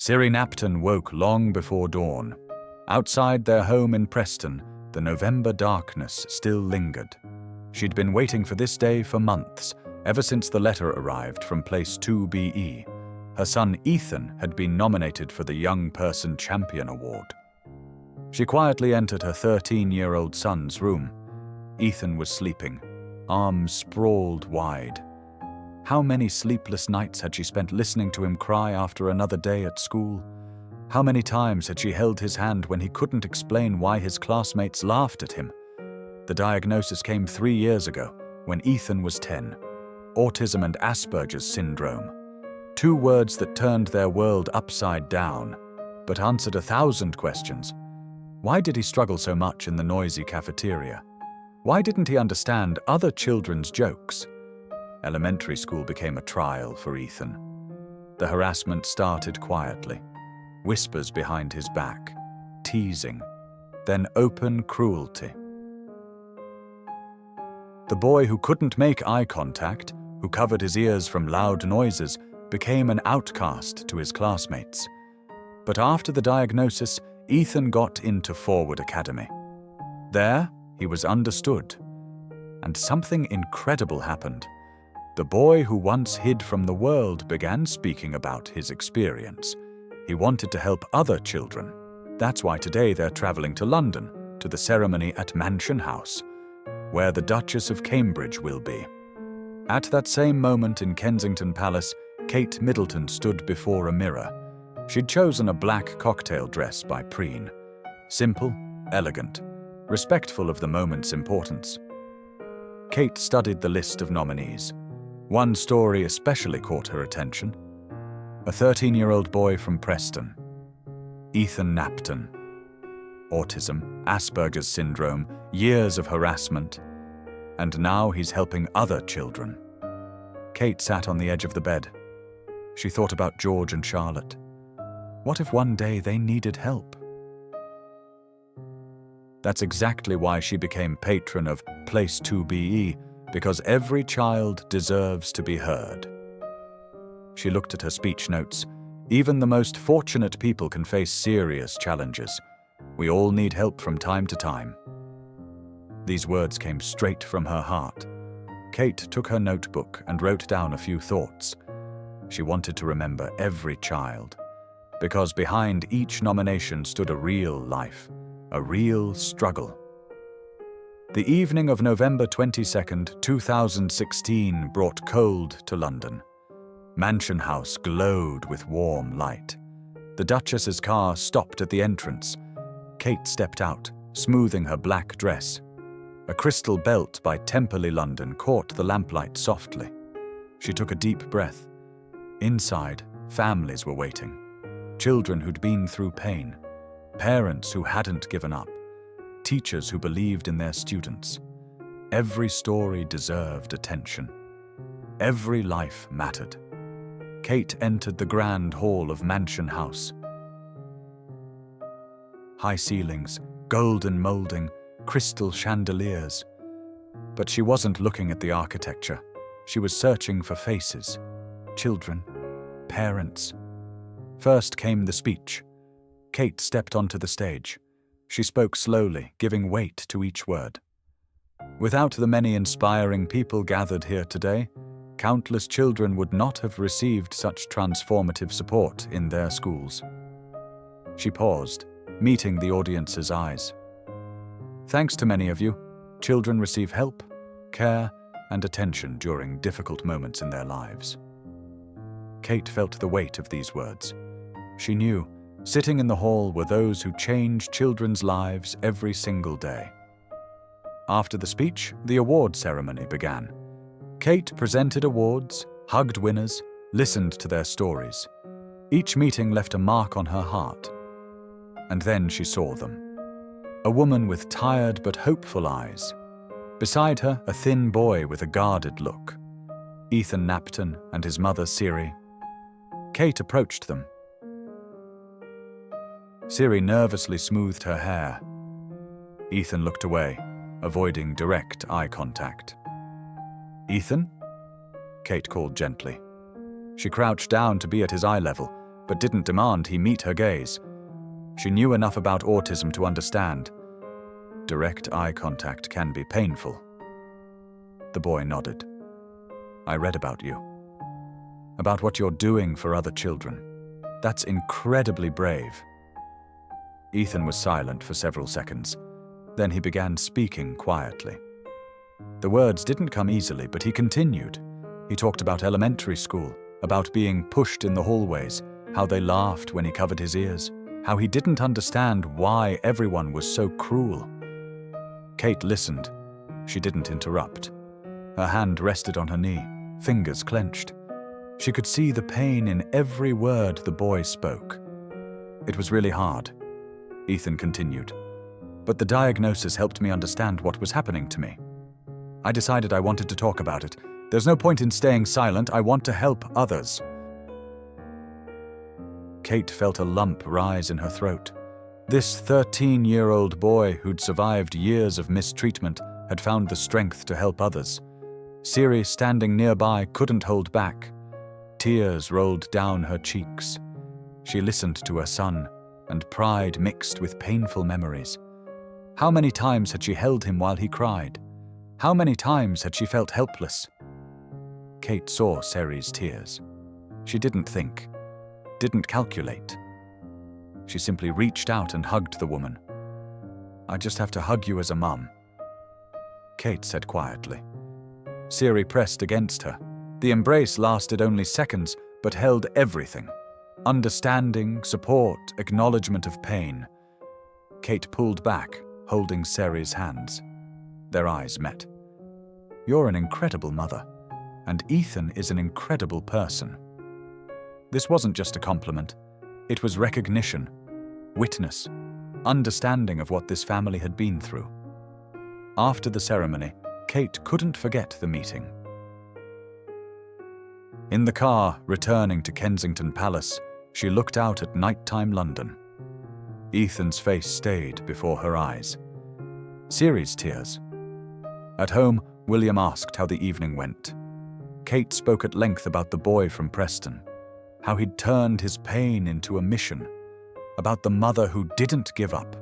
Kate Middleton woke long before dawn. Outside their home in Preston, the November darkness still lingered. She'd been waiting for this day for months, ever since the letter arrived from Place 2BE. Her son Ethan had been nominated for the Young Person Champion Award. She quietly entered her 13-year-old son's room. Ethan was sleeping, arms sprawled wide. How many sleepless nights had she spent listening to him cry after another day at school? How many times had she held his hand when he couldn't explain why his classmates laughed at him? The diagnosis came 3 years ago, when Ethan was 10. Autism and Asperger's syndrome. 2 words that turned their world upside down, but answered 1,000 questions. Why did he struggle so much in the noisy cafeteria? Why didn't he understand other children's jokes? Elementary school became a trial for Ethan. The harassment started quietly. Whispers behind his back, teasing, then open cruelty. The boy who couldn't make eye contact, who covered his ears from loud noises, became an outcast to his classmates. But after the diagnosis, Ethan got into Forward Academy. There, he was understood. And something incredible happened. The boy who once hid from the world began speaking about his experience. He wanted to help other children. That's why today they're traveling to London, to the ceremony at Mansion House, where the Duchess of Cambridge will be. At that same moment in Kensington Palace, Kate Middleton stood before a mirror. She'd chosen a black cocktail dress by Preen. Simple, elegant, respectful of the moment's importance. Kate studied the list of nominees. One story especially caught her attention. A 13-year-old boy from Preston. Ethan Middleton. Autism, Asperger's syndrome, years of harassment. And now he's helping other children. Kate sat on the edge of the bed. She thought about George and Charlotte. What if one day they needed help? That's exactly why she became patron of Place 2BE, because every child deserves to be heard. She looked at her speech notes. Even the most fortunate people can face serious challenges. We all need help from time to time. These words came straight from her heart. Kate took her notebook and wrote down a few thoughts. She wanted to remember every child, because behind each nomination stood a real life, a real struggle. The evening of November 22nd, 2016 brought cold to London. Mansion House glowed with warm light. The Duchess's car stopped at the entrance. Kate stepped out, smoothing her black dress. A crystal belt by Temperley London caught the lamplight softly. She took a deep breath. Inside, families were waiting. Children who'd been through pain. Parents who hadn't given up. Teachers who believed in their students. Every story deserved attention. Every life mattered. Kate entered the grand hall of Mansion House. High ceilings, golden molding, crystal chandeliers. But she wasn't looking at the architecture. She was searching for faces. Children. Parents. First came the speech. Kate stepped onto the stage. She spoke slowly, giving weight to each word. Without the many inspiring people gathered here today, countless children would not have received such transformative support in their schools. She paused, meeting the audience's eyes. Thanks to many of you, children receive help, care, and attention during difficult moments in their lives. Kate felt the weight of these words. She knew, sitting in the hall were those who change children's lives every single day. After the speech, the award ceremony began. Kate presented awards, hugged winners, listened to their stories. Each meeting left a mark on her heart. And then she saw them. A woman with tired but hopeful eyes. Beside her, a thin boy with a guarded look. Ethan Middleton and his mother Siri. Kate approached them. Siri nervously smoothed her hair. Ethan looked away, avoiding direct eye contact. Ethan? Kate called gently. She crouched down to be at his eye level, but didn't demand he meet her gaze. She knew enough about autism to understand. Direct eye contact can be painful. The boy nodded. I read about you. About what you're doing for other children. That's incredibly brave. Ethan was silent for several seconds. Then he began speaking quietly. The words didn't come easily, but he continued. He talked about elementary school, about being pushed in the hallways, how they laughed when he covered his ears, how he didn't understand why everyone was so cruel. Kate listened. She didn't interrupt. Her hand rested on her knee, fingers clenched. She could see the pain in every word the boy spoke. It was really hard, Ethan continued, but the diagnosis helped me understand what was happening to me. I decided I wanted to talk about it. There's no point in staying silent. I want to help others. Kate felt a lump rise in her throat. This 13-year-old boy who'd survived years of mistreatment had found the strength to help others. Siri, standing nearby, couldn't hold back. Tears rolled down her cheeks. She listened to her son, and pride mixed with painful memories. How many times had she held him while he cried? How many times had she felt helpless? Kate saw Siri's tears. She didn't think, didn't calculate. She simply reached out and hugged the woman. I just have to hug you as a mum, Kate said quietly. Siri pressed against her. The embrace lasted only seconds, but held everything. Understanding, support, acknowledgement of pain. Kate pulled back, holding Siri's hands. Their eyes met. You're an incredible mother, and Ethan is an incredible person. This wasn't just a compliment. It was recognition, witness, understanding of what this family had been through. After the ceremony, Kate couldn't forget the meeting. In the car, returning to Kensington Palace, she looked out at nighttime London. Ethan's face stayed before her eyes. Siri's tears. At home, William asked how the evening went. Kate spoke at length about the boy from Preston, how he'd turned his pain into a mission, about the mother who didn't give up.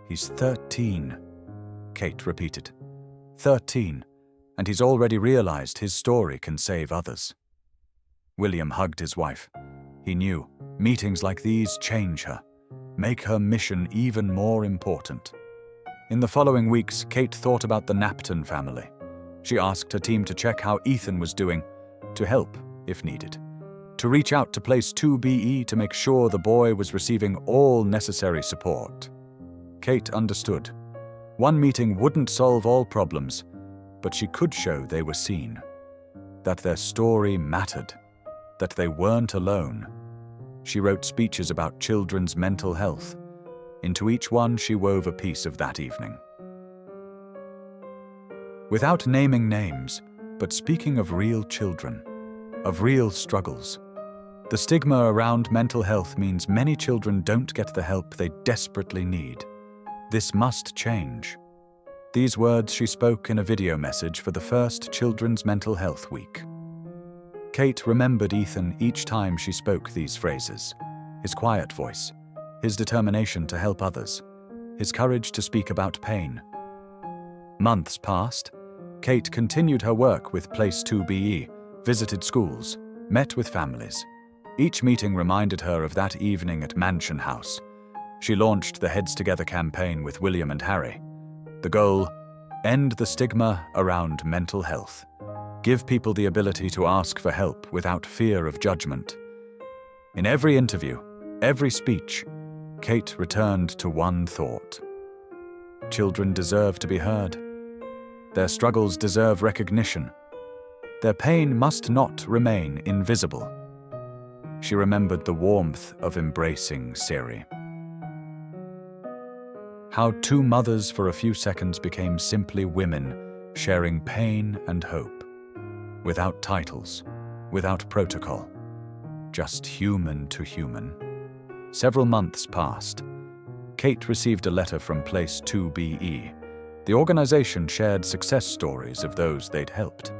He's 13, Kate repeated. 13, and he's already realized his story can save others. William hugged his wife. He knew meetings like these change her, make her mission even more important. In the following weeks, Kate thought about the Napton family. She asked her team to check how Ethan was doing, to help if needed, to reach out to Place 2BE to make sure the boy was receiving all necessary support. Kate understood. One meeting wouldn't solve all problems, but she could show they were seen, that their story mattered, that they weren't alone. She wrote speeches about children's mental health. Into each one she wove a piece of that evening. Without naming names, but speaking of real children, of real struggles. The stigma around mental health means many children don't get the help they desperately need. This must change. These words she spoke in a video message for the first Children's Mental Health Week. Kate remembered Ethan each time she spoke these phrases. His quiet voice, his determination to help others, his courage to speak about pain. Months passed. Kate continued her work with Place 2BE, visited schools, met with families. Each meeting reminded her of that evening at Mansion House. She launched the Heads Together campaign with William and Harry. The goal: end the stigma around mental health. Give people the ability to ask for help without fear of judgment. In every interview, every speech, Kate returned to one thought. Children deserve to be heard. Their struggles deserve recognition. Their pain must not remain invisible. She remembered the warmth of embracing Siri. How two mothers for a few seconds became simply women, sharing pain and hope. Without titles, without protocol, just human to human. Several months passed. Kate received a letter from Place 2BE. The organization shared success stories of those they'd helped.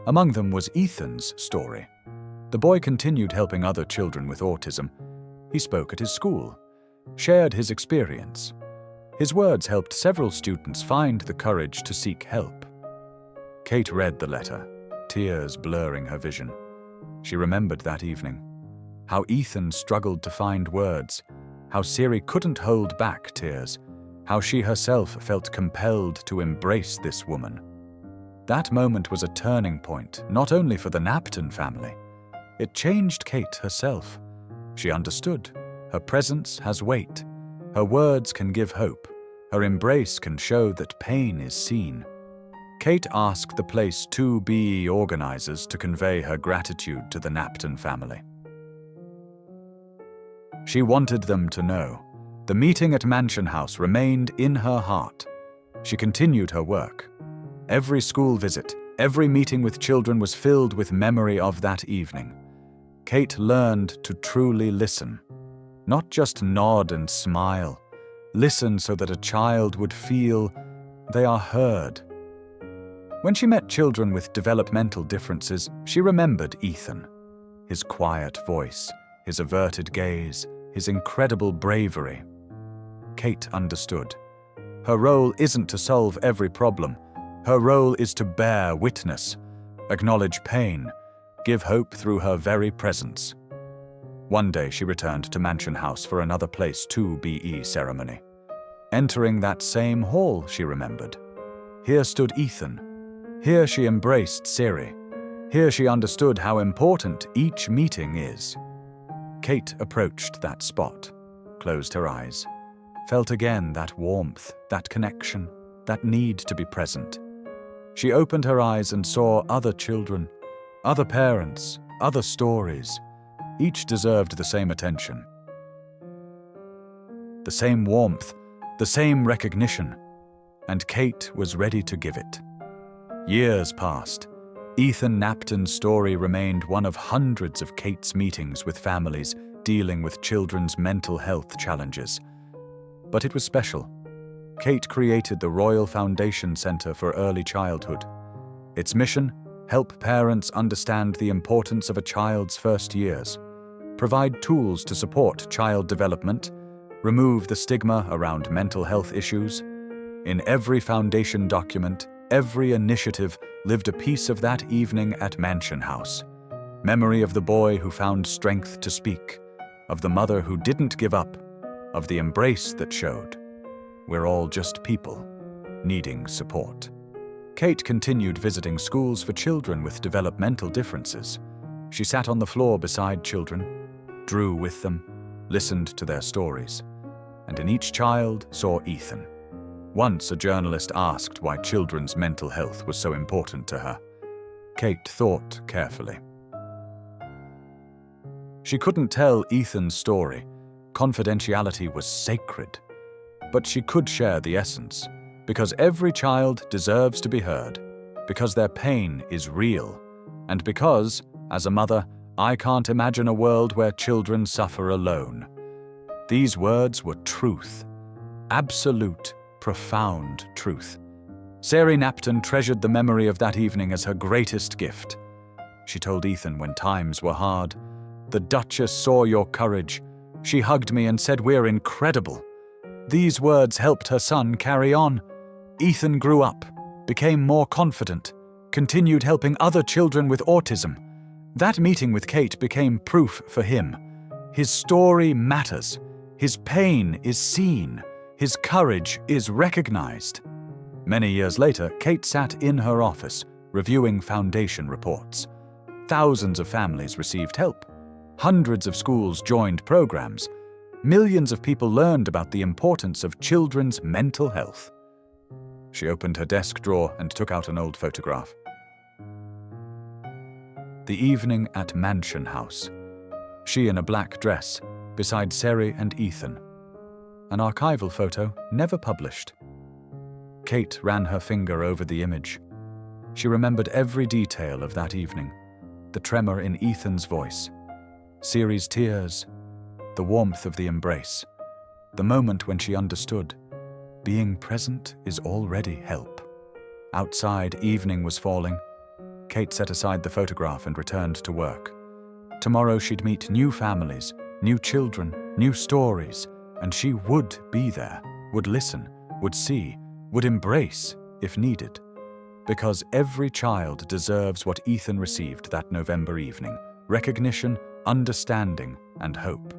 Among them was Ethan's story. The boy continued helping other children with autism. He spoke at his school, shared his experience. His words helped several students find the courage to seek help. Kate read the letter, tears blurring her vision. She remembered that evening, how Ethan struggled to find words, how Siri couldn't hold back tears, how she herself felt compelled to embrace this woman. That moment was a turning point, not only for the Napton family. It changed Kate herself. She understood. Her presence has weight. Her words can give hope. Her embrace can show that pain is seen. Kate asked the Place 2BE organizers to convey her gratitude to the Napton family. She wanted them to know the meeting at Mansion House remained in her heart. She continued her work. Every school visit, every meeting with children was filled with memory of that evening. Kate learned to truly listen, not just nod and smile. Listen so that a child would feel they are heard. When she met children with developmental differences, she remembered Ethan, his quiet voice, his averted gaze, his incredible bravery. Kate understood. Her role isn't to solve every problem. Her role is to bear witness, acknowledge pain, give hope through her very presence. One day she returned to Mansion House for another Place 2BE ceremony. Entering that same hall, she remembered. Here stood Ethan. Here she embraced Siri. Here she understood how important each meeting is. Kate approached that spot, closed her eyes, felt again that warmth, that connection, that need to be present. She opened her eyes and saw other children, other parents, other stories. Each deserved the same attention, the same warmth, the same recognition, and Kate was ready to give it. Years passed. Ethan Napton's story remained one of hundreds of Kate's meetings with families dealing with children's mental health challenges. But it was special. Kate created the Royal Foundation Centre for Early Childhood. Its mission: help parents understand the importance of a child's first years, provide tools to support child development, remove the stigma around mental health issues. In every foundation document, every initiative lived a piece of that evening at Mansion House. Memory of the boy who found strength to speak, of the mother who didn't give up, of the embrace that showed. We're all just people, needing support. Kate continued visiting schools for children with developmental differences. She sat on the floor beside children, drew with them, listened to their stories, and in each child saw Ethan. Once a journalist asked why children's mental health was so important to her. Kate thought carefully. She couldn't tell Ethan's story. Confidentiality was sacred. But she could share the essence, because every child deserves to be heard, because their pain is real, and because, as a mother, I can't imagine a world where children suffer alone. These words were truth, absolute, profound truth. Sari Napton treasured the memory of that evening as her greatest gift. She told Ethan when times were hard, "The Duchess saw your courage. She hugged me and said we're incredible." These words helped her son carry on. Ethan grew up, became more confident, continued helping other children with autism. That meeting with Kate became proof for him. His story matters. His pain is seen. His courage is recognized. Many years later, Kate sat in her office, reviewing foundation reports. Thousands of families received help. Hundreds of schools joined programs. Millions of people learned about the importance of children's mental health. She opened her desk drawer and took out an old photograph. The evening at Mansion House. She in a black dress, beside Sari and Ethan. An archival photo never published. Kate ran her finger over the image. She remembered every detail of that evening. The tremor in Ethan's voice, Siri's tears, the warmth of the embrace, the moment when she understood. Being present is already help. Outside, evening was falling. Kate set aside the photograph and returned to work. Tomorrow she'd meet new families, new children, new stories, and she would be there, would listen, would see, would embrace if needed. Because every child deserves what Ethan received that November evening: recognition, understanding, and hope.